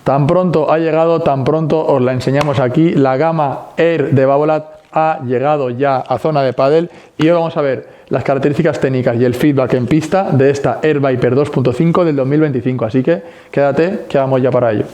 Tan pronto ha llegado, tan pronto os la enseñamos aquí. La gama Air de Babolat ha llegado ya a zona de pádel y hoy vamos a ver las características técnicas y el feedback en pista de esta Air Viper 2.5 del 2025. Así que quédate, que vamos ya para ello.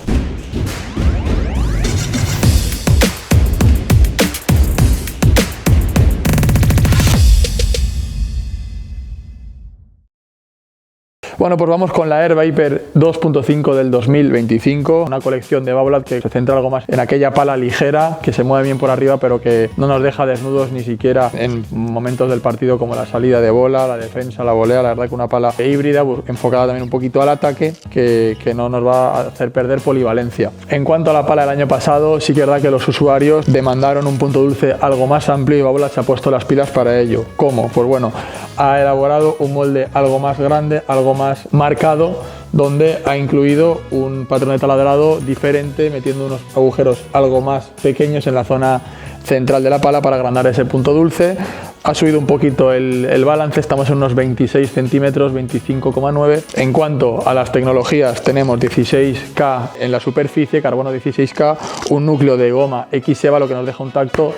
Bueno, pues vamos con la Air Viper 2.5 del 2025, una colección de Babolat que se centra algo más en aquella pala ligera, que se mueve bien por arriba, pero que no nos deja desnudos ni siquiera en momentos del partido como la salida de bola, la defensa, la volea. La verdad que una pala híbrida, enfocada también un poquito al ataque, que no nos va a hacer perder polivalencia. En cuanto a la pala del año pasado, sí que es verdad que los usuarios demandaron un punto dulce algo más amplio y Babolat se ha puesto las pilas para ello. ¿Cómo? Pues bueno, ha elaborado un molde algo más grande, algo más marcado, donde ha incluido un patrón de taladrado diferente, metiendo unos agujeros algo más pequeños en la zona central de la pala para agrandar ese punto dulce. Ha subido un poquito el balance, estamos en unos 26 centímetros, 25,9. En cuanto a las tecnologías, tenemos 16K en la superficie, carbono 16K, un núcleo de goma XEVA, lo que nos deja un tacto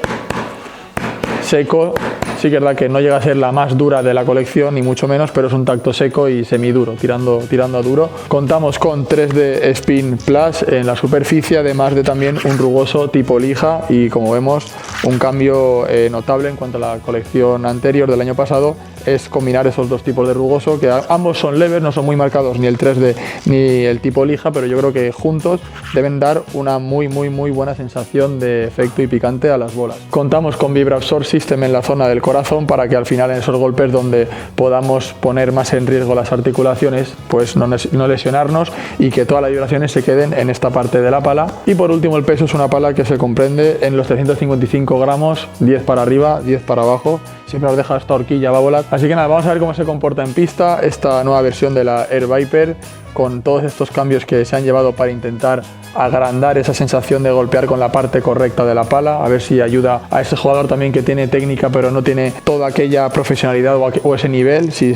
seco. Sí que es verdad que no llega a ser la más dura de la colección, ni mucho menos, pero es un tacto seco y semiduro, tirando a duro. Contamos con 3D Spin Plus en la superficie, además de también un rugoso tipo lija y, como vemos, un cambio notable en cuanto a la colección anterior del año pasado es combinar esos dos tipos de rugoso, que ambos son leves, no son muy marcados ni el 3D ni el tipo lija, pero yo creo que juntos deben dar una muy buena sensación de efecto y picante a las bolas. Contamos con VibraAbsorb System en la zona del corazón para que al final en esos golpes donde podamos poner más en riesgo las articulaciones, pues no lesionarnos y que todas las vibraciones se queden en esta parte de la pala. Y por último, el peso es una pala que se comprende en los 355 gramos, 10 para arriba, 10 para abajo. Siempre nos deja esta horquilla Babolat. Así que nada, vamos a ver cómo se comporta en pista esta nueva versión de la Air Viper, con todos estos cambios que se han llevado para intentar agrandar esa sensación de golpear con la parte correcta de la pala, a ver si ayuda a ese jugador también que tiene técnica pero no tiene toda aquella profesionalidad o ese nivel, si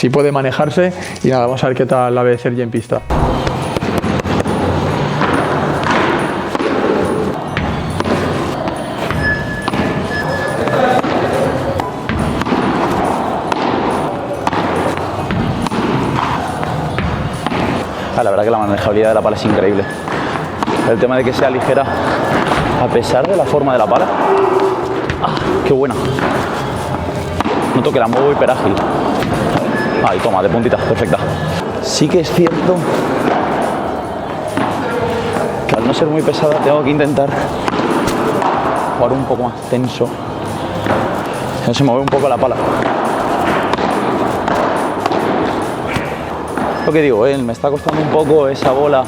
puede manejarse. Y nada, vamos a ver qué tal la ve Sergi en pista. La verdad que la manejabilidad de la pala es increíble. El tema de que sea ligera, a pesar de la forma de la pala, ¡qué buena! Noto que la muevo hiper ágil. Ahí, toma, de puntita, perfecta. Sí que es cierto que al no ser muy pesada tengo que intentar jugar un poco más tenso. No se mueve un poco la pala. Lo que digo, me está costando un poco esa bola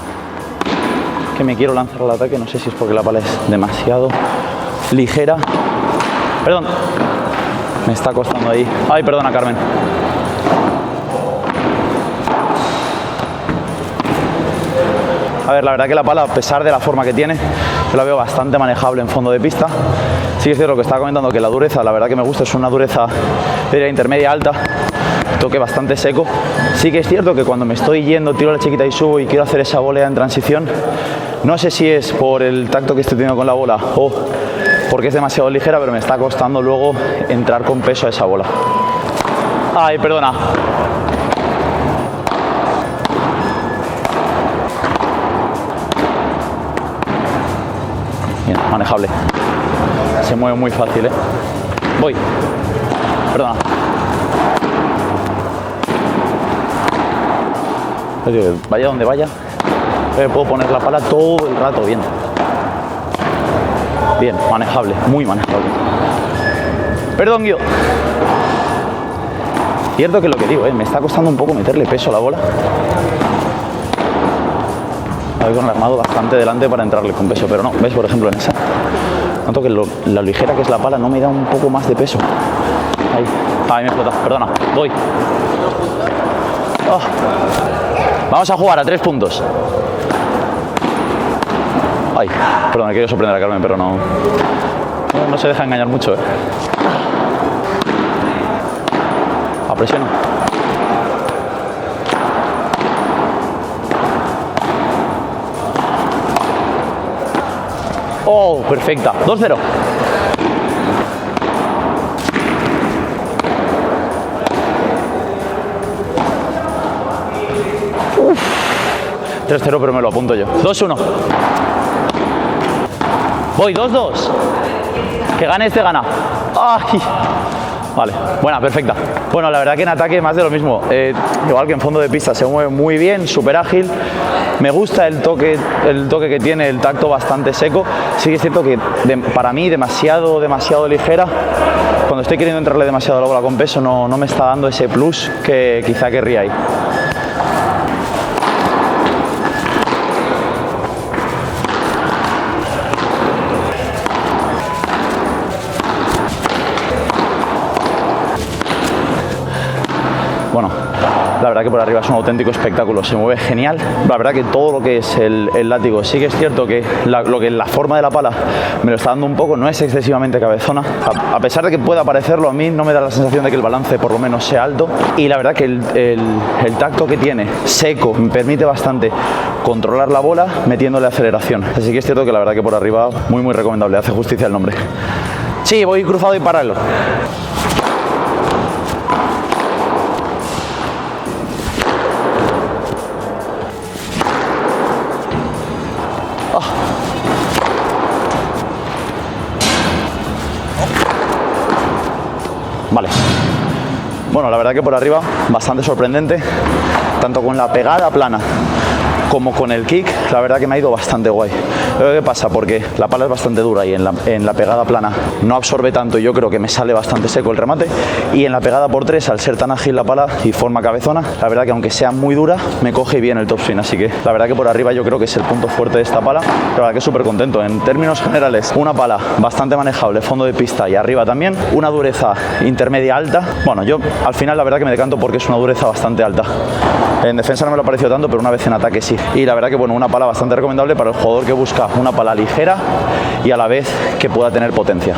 que me quiero lanzar al ataque. No sé si es porque la pala es demasiado ligera. Perdón, me está costando ahí. Ay, perdona, Carmen. A ver, la verdad que la pala, a pesar de la forma que tiene, yo la veo bastante manejable en fondo de pista. Sí es cierto que estaba comentando que la dureza, la verdad que me gusta, es una dureza de intermedia alta. Toque bastante seco. Sí que es cierto que cuando me estoy yendo, tiro la chiquita y subo y quiero hacer esa volea en transición, no sé si es por el tacto que estoy teniendo con la bola o porque es demasiado ligera, pero me está costando luego entrar con peso a esa bola. Ay, perdona. Bien, manejable. Se mueve muy fácil, Voy. Perdona. Vaya donde vaya, puedo poner la pala todo el rato bien. Bien, manejable, muy manejable. Perdón, Guido. Cierto que lo que digo, me está costando un poco meterle peso a la bola. Voy con el armado bastante delante para entrarle con peso, pero no, ¿ves? Por ejemplo en esa, noto que la ligera que es la pala no me da un poco más de peso. Ahí me explota, perdona, voy. Vamos a jugar a 3 puntos. Ay, perdón, quiero sorprender a Carmen, pero no se deja engañar mucho, Presiono. Oh, perfecta. 2-0. Uf. 3-0, pero me lo apunto yo. 2-1. Voy, 2-2. Que gane este, gana. ¡Ay! Vale, buena, perfecta. Bueno, la verdad que en ataque más de lo mismo. Igual que en fondo de pista, se mueve muy bien, súper ágil. Me gusta el toque que tiene, el tacto bastante seco. Sí que es cierto que para mí demasiado ligera. Cuando estoy queriendo entrarle demasiado a la bola con peso no me está dando ese plus que quizá querría ahí. Bueno, la verdad que por arriba es un auténtico espectáculo, se mueve genial. La verdad que todo lo que es el látigo, sí que es cierto que la forma de la pala me lo está dando un poco, no es excesivamente cabezona. A pesar de que pueda parecerlo, a mí no me da la sensación de que el balance por lo menos sea alto. Y la verdad que el tacto que tiene, seco, me permite bastante controlar la bola metiéndole aceleración. Así que es cierto que la verdad que por arriba muy recomendable, hace justicia al nombre. Sí, voy cruzado y paralelo. Vale. Bueno, la verdad que por arriba bastante sorprendente, tanto con la pegada plana como con el kick, la verdad que me ha ido bastante guay. ¿Qué pasa? Porque la pala es bastante dura y en la pegada plana no absorbe tanto y yo creo que me sale bastante seco el remate. Y en la pegada por 3, al ser tan ágil la pala y forma cabezona, la verdad que aunque sea muy dura, me coge bien el topspin. Así que la verdad que por arriba yo creo que es el punto fuerte de esta pala. La verdad que súper contento. En términos generales, una pala bastante manejable, fondo de pista y arriba también. Una dureza intermedia alta. Bueno, yo al final la verdad que me decanto porque es una dureza bastante alta. En defensa no me lo ha parecido tanto, pero una vez en ataque sí. Y la verdad que bueno, una pala bastante recomendable para el jugador que busca una pala ligera y a la vez que pueda tener potencia.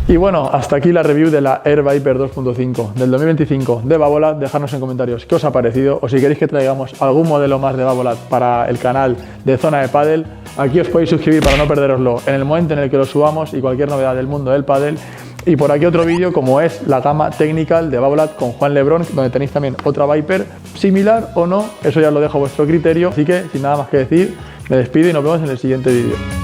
Y bueno, hasta aquí la review de la Air Viper 2.5 del 2025 de Babolat. Dejadnos en comentarios qué os ha parecido o si queréis que traigamos algún modelo más de Babolat para el canal de Zona de Pádel. Aquí os podéis suscribir para no perderoslo en el momento en el que lo subamos y cualquier novedad del mundo del pádel. Y por aquí otro vídeo como es la gama Technical de Babolat con Juan Lebrón, donde tenéis también otra Viper similar o no, eso ya lo dejo a vuestro criterio. Así que sin nada más que decir, me despido y nos vemos en el siguiente vídeo.